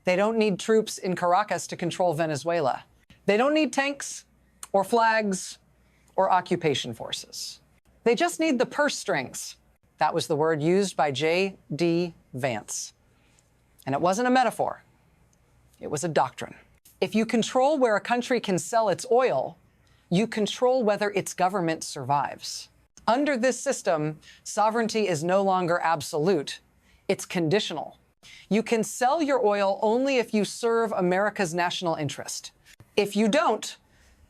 They don't need troops in Caracas to control Venezuela. They don't need tanks or flags or occupation forces. They just need the purse strings. That was the word used by J.D. Vance. And it wasn't a metaphor. It was a doctrine. If you control where a country can sell its oil, you control whether its government survives. Under this system, sovereignty is no longer absolute. It's conditional. You can sell your oil only if you serve America's national interest. If you don't,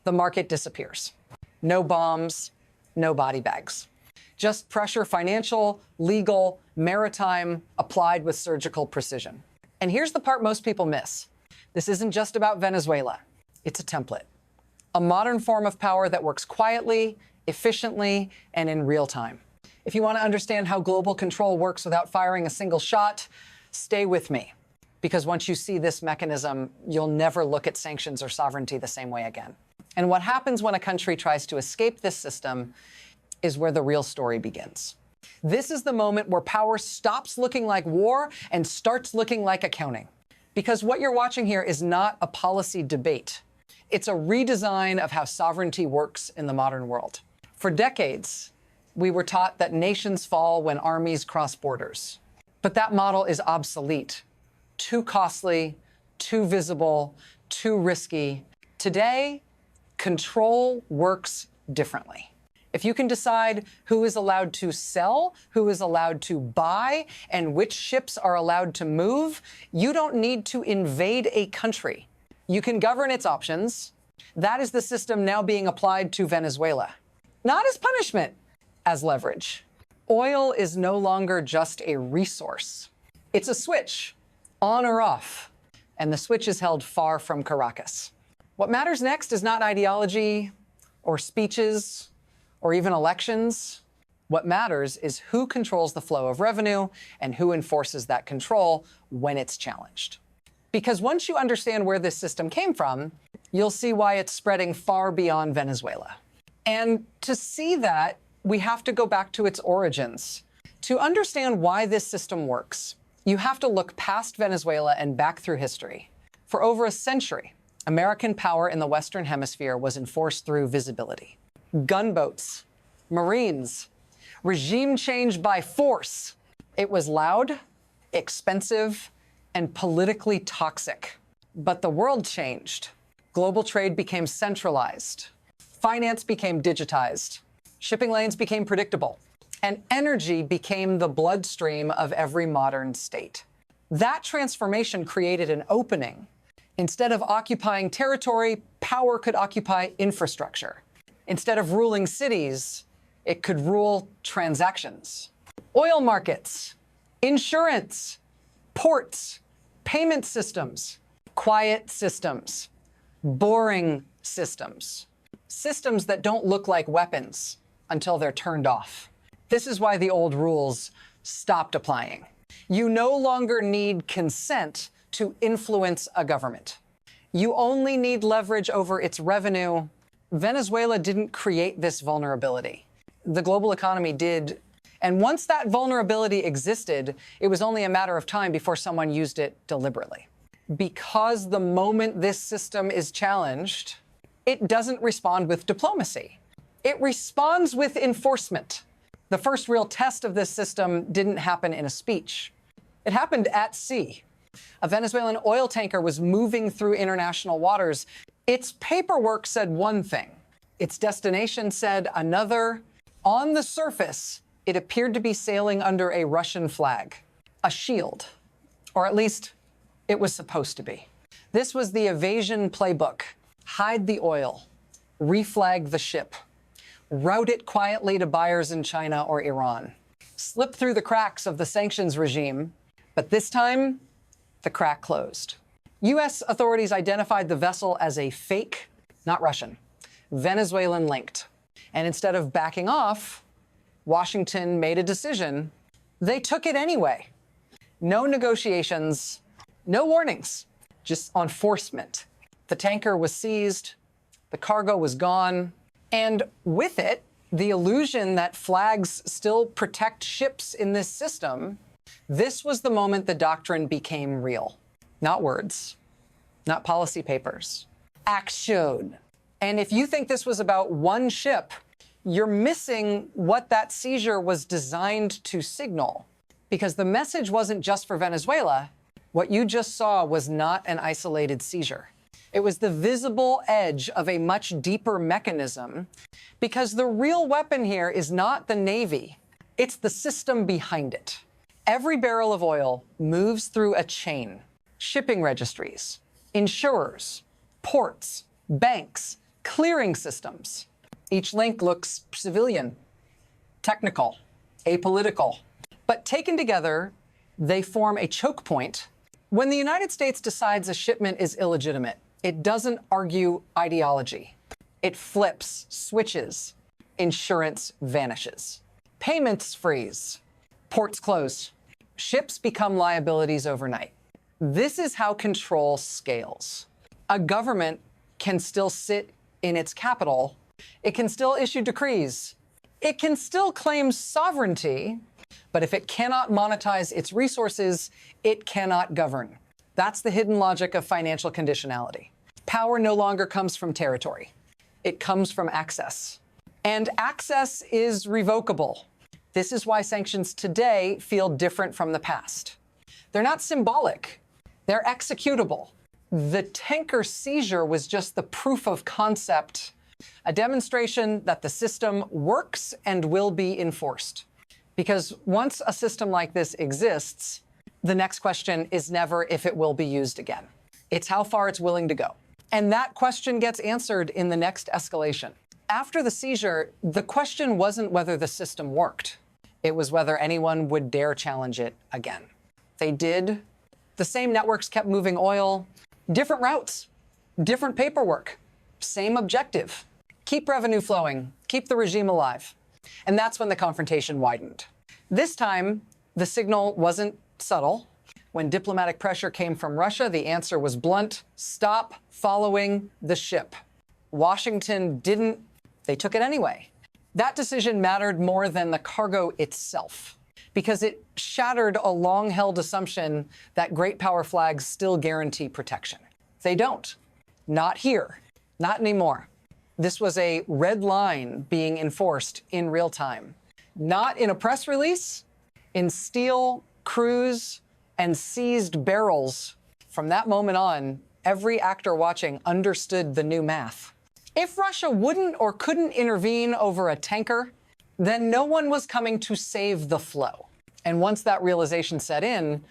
the market disappears. No bombs, no body bags. Just pressure, financial, legal, maritime, applied with surgical precision. And here's the part most people miss. This isn't just about Venezuela. It's a template. A modern form of power that works quietly, efficiently, and in real time. If you want to understand how global control works without firing a single shot, stay with me. Because once you see this mechanism, you'll never look at sanctions or sovereignty the same way again. And what happens when a country tries to escape this system is where the real story begins. This is the moment where power stops looking like war and starts looking like accounting. Because what you're watching here is not a policy debate. It's a redesign of how sovereignty works in the modern world. For decades, we were taught that nations fall when armies cross borders. But that model is obsolete, too costly, too visible, too risky. Today, control works differently. If you can decide who is allowed to sell, who is allowed to buy, and which ships are allowed to move, you don't need to invade a country. You can govern its options. That is the system now being applied to Venezuela. Not as punishment, as leverage. Oil is no longer just a resource. It's a switch, on or off, and the switch is held far from Caracas. What matters next is not ideology or speeches or even elections. What matters is who controls the flow of revenue and who enforces that control when it's challenged. Because once you understand where this system came from, you'll see why it's spreading far beyond Venezuela. And to see that, we have to go back to its origins. To understand why this system works, you have to look past Venezuela and back through history. For over a century, American power in the Western Hemisphere was enforced through visibility. Gunboats, Marines, regime change by force. It was loud, expensive, and politically toxic. But the world changed. Global trade became centralized. Finance became digitized. Shipping lanes became predictable. And energy became the bloodstream of every modern state. That transformation created an opening. Instead of occupying territory, power could occupy infrastructure. Instead of ruling cities, it could rule transactions. Oil markets, insurance, ports, payment systems, quiet systems, boring systems. Systems that don't look like weapons until they're turned off. This is why the old rules stopped applying. You no longer need consent to influence a government. You only need leverage over its revenue. Venezuela didn't create this vulnerability. The global economy did. And once that vulnerability existed, it was only a matter of time before someone used it deliberately. Because the moment this system is challenged, it doesn't respond with diplomacy. It responds with enforcement. The first real test of this system didn't happen in a speech. It happened at sea. A Venezuelan oil tanker was moving through international waters. Its paperwork said one thing. Its destination said another. On the surface, it appeared to be sailing under a Russian flag, a shield, or at least it was supposed to be. This was the evasion playbook. Hide the oil, reflag the ship, route it quietly to buyers in China or Iran, slip through the cracks of the sanctions regime, but this time, the crack closed. U.S. authorities identified the vessel as a fake, not Russian, Venezuelan linked. And instead of backing off, Washington made a decision. They took it anyway. No negotiations, no warnings, just enforcement. The tanker was seized, the cargo was gone, and with it, the illusion that flags still protect ships in this system. This was the moment the doctrine became real. not words, not policy papers. Action. And if you think this was about one ship, you're missing what that seizure was designed to signal. Because the message wasn't just for Venezuela. What you just saw was not an isolated seizure. It was the visible edge of a much deeper mechanism, because the real weapon here is not the Navy, it's the system behind it. Every barrel of oil moves through a chain. Shipping registries, insurers, ports, banks, clearing systems. Each link looks civilian, technical, apolitical. But taken together, they form a choke point. When the United States decides a shipment is illegitimate, it doesn't argue ideology. It flips, switches. Insurance vanishes. Payments freeze. Ports close. Ships become liabilities overnight. This is how control scales. A government can still sit in its capital. It can still issue decrees. It can still claim sovereignty. But if it cannot monetize its resources, it cannot govern. That's the hidden logic of financial conditionality. Power no longer comes from territory. It comes from access. And access is revocable. This is why sanctions today feel different from the past. They're not symbolic. They're executable. The tanker seizure was just the proof of concept, a demonstration that the system works and will be enforced. Because once a system like this exists, the next question is never if it will be used again. It's how far it's willing to go. And that question gets answered in the next escalation. After the seizure, the question wasn't whether the system worked. It was whether anyone would dare challenge it again. They did. The same networks kept moving oil, different routes, different paperwork, same objective. Keep revenue flowing, keep the regime alive. And that's when the confrontation widened. This time, the signal wasn't subtle. When diplomatic pressure came from Russia, the answer was blunt: stop following the ship. Washington didn't. They took it anyway. That decision mattered more than the cargo itself, because it shattered a long-held assumption that great power flags still guarantee protection. They don't. Not here. Not anymore. This was a red line being enforced in real time. Not in a press release, in steel, crews, and seized barrels. From that moment on, every actor watching understood the new math. If Russia wouldn't or couldn't intervene over a tanker, then no one was coming to save the flow. And once that realization set in,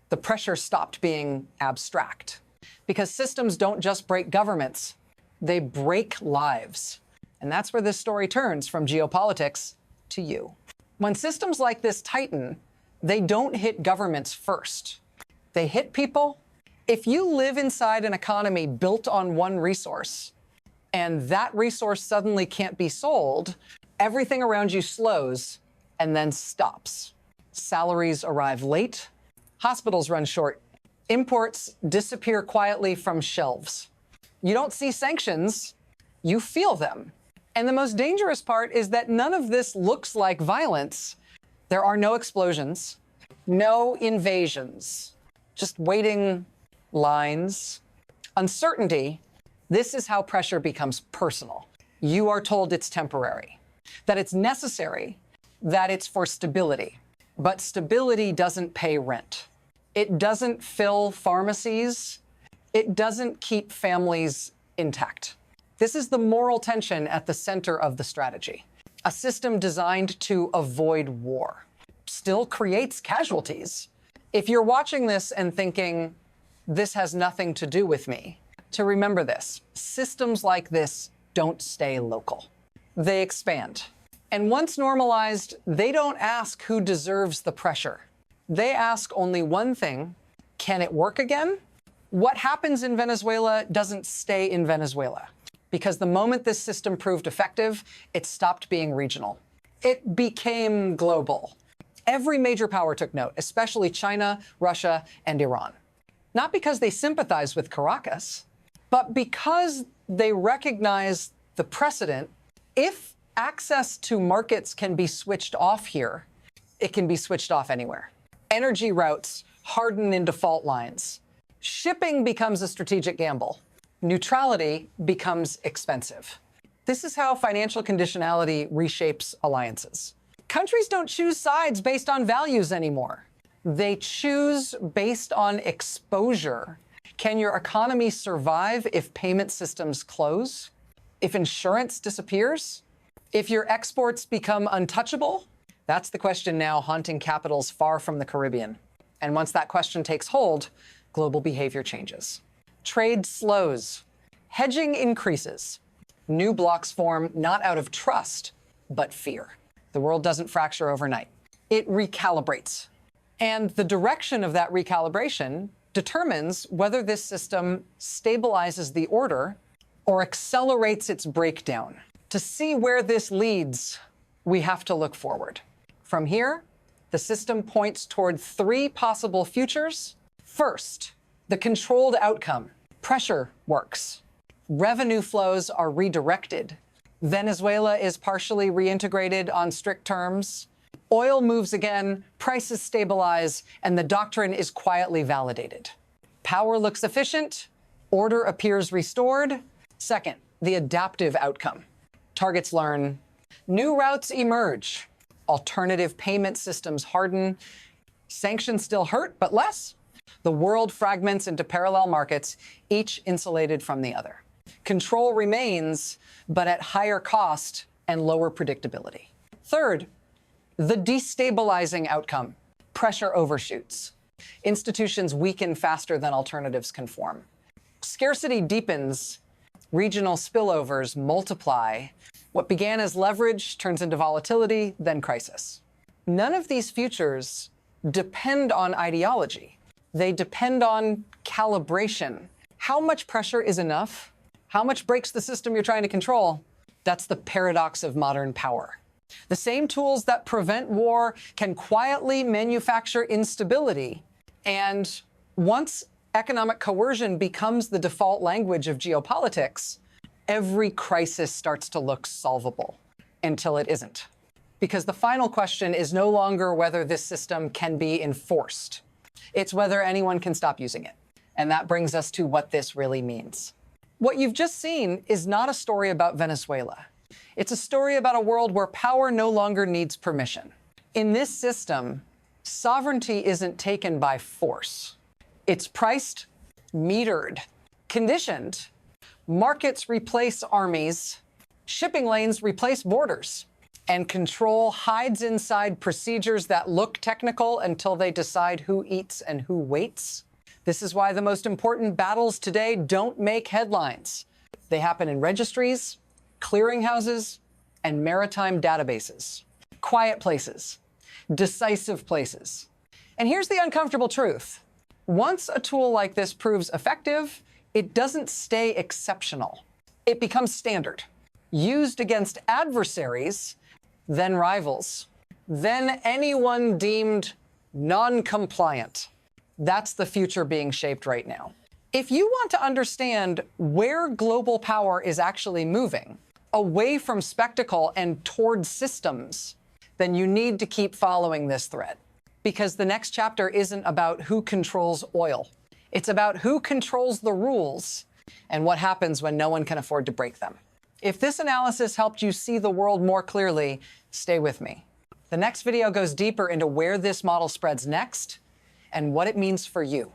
the pressure stopped being abstract. Because systems don't just break governments, they break lives. And that's where this story turns from geopolitics to you. When systems like this tighten, they don't hit governments first. They hit people. If you live inside an economy built on one resource, and that resource suddenly can't be sold, everything around you slows and then stops. Salaries arrive late, hospitals run short, imports disappear quietly from shelves. You don't see sanctions, you feel them. And the most dangerous part is that none of this looks like violence. There are no explosions, no invasions, just waiting lines. Uncertainty. This is how pressure becomes personal. You are told it's temporary, that it's necessary, that it's for stability. But stability doesn't pay rent. It doesn't fill pharmacies. It doesn't keep families intact. This is the moral tension at the center of the strategy. A system designed to avoid war still creates casualties. If you're watching this and thinking, this has nothing to do with me, to remember this: systems like this don't stay local. They expand. And once normalized, they don't ask who deserves the pressure. They ask only one thing: can it work again? What happens in Venezuela doesn't stay in Venezuela. Because the moment this system proved effective, it stopped being regional. It became global. Every major power took note, especially China, Russia, and Iran. Not because they sympathize with Caracas, but because they recognize the precedent. If access to markets can be switched off here, it can be switched off anywhere. Energy routes harden into fault lines. Shipping becomes a strategic gamble. Neutrality becomes expensive. This is how financial conditionality reshapes alliances. Countries don't choose sides based on values anymore. They choose based on exposure. Can your economy survive if payment systems close? If insurance disappears? If your exports become untouchable? That's the question now haunting capitals far from the Caribbean. And once that question takes hold, global behavior changes. Trade slows. Hedging increases. New blocks form not out of trust, but fear. The world doesn't fracture overnight. It recalibrates. And the direction of that recalibration determines whether this system stabilizes the order or accelerates its breakdown. To see where this leads, we have to look forward. From here, the system points toward three possible futures. First, the controlled outcome. Pressure works. Revenue flows are redirected. Venezuela is partially reintegrated on strict terms. Oil moves again, prices stabilize, and the doctrine is quietly validated. Power looks efficient, order appears restored. Second, the adaptive outcome. Targets learn, new routes emerge, alternative payment systems harden, sanctions still hurt, but less. The world fragments into parallel markets, each insulated from the other. Control remains, but at higher cost and lower predictability. Third, the destabilizing outcome. Pressure overshoots. Institutions weaken faster than alternatives can form. Scarcity deepens. Regional spillovers multiply. What began as leverage turns into volatility, then crisis. None of these futures depend on ideology. They depend on calibration. How much pressure is enough? How much breaks the system you're trying to control? That's the paradox of modern power. The same tools that prevent war can quietly manufacture instability. And once economic coercion becomes the default language of geopolitics, every crisis starts to look solvable until it isn't. Because the final question is no longer whether this system can be enforced. It's whether anyone can stop using it. And that brings us to what this really means. What you've just seen is not a story about Venezuela. It's a story about a world where power no longer needs permission. In this system, sovereignty isn't taken by force. It's priced, metered, conditioned. Markets replace armies, shipping lanes replace borders, and control hides inside procedures that look technical until they decide who eats and who waits. This is why the most important battles today don't make headlines. They happen in registries, clearinghouses, and maritime databases. Quiet places, decisive places. And here's the uncomfortable truth. Once a tool like this proves effective, it doesn't stay exceptional. It becomes standard, used against adversaries, then rivals, then anyone deemed non-compliant. That's the future being shaped right now. If you want to understand where global power is actually moving, away from spectacle and toward systems, then you need to keep following this thread. Because the next chapter isn't about who controls oil. It's about who controls the rules and what happens when no one can afford to break them. If this analysis helped you see the world more clearly, stay with me. The next video goes deeper into where this model spreads next and what it means for you.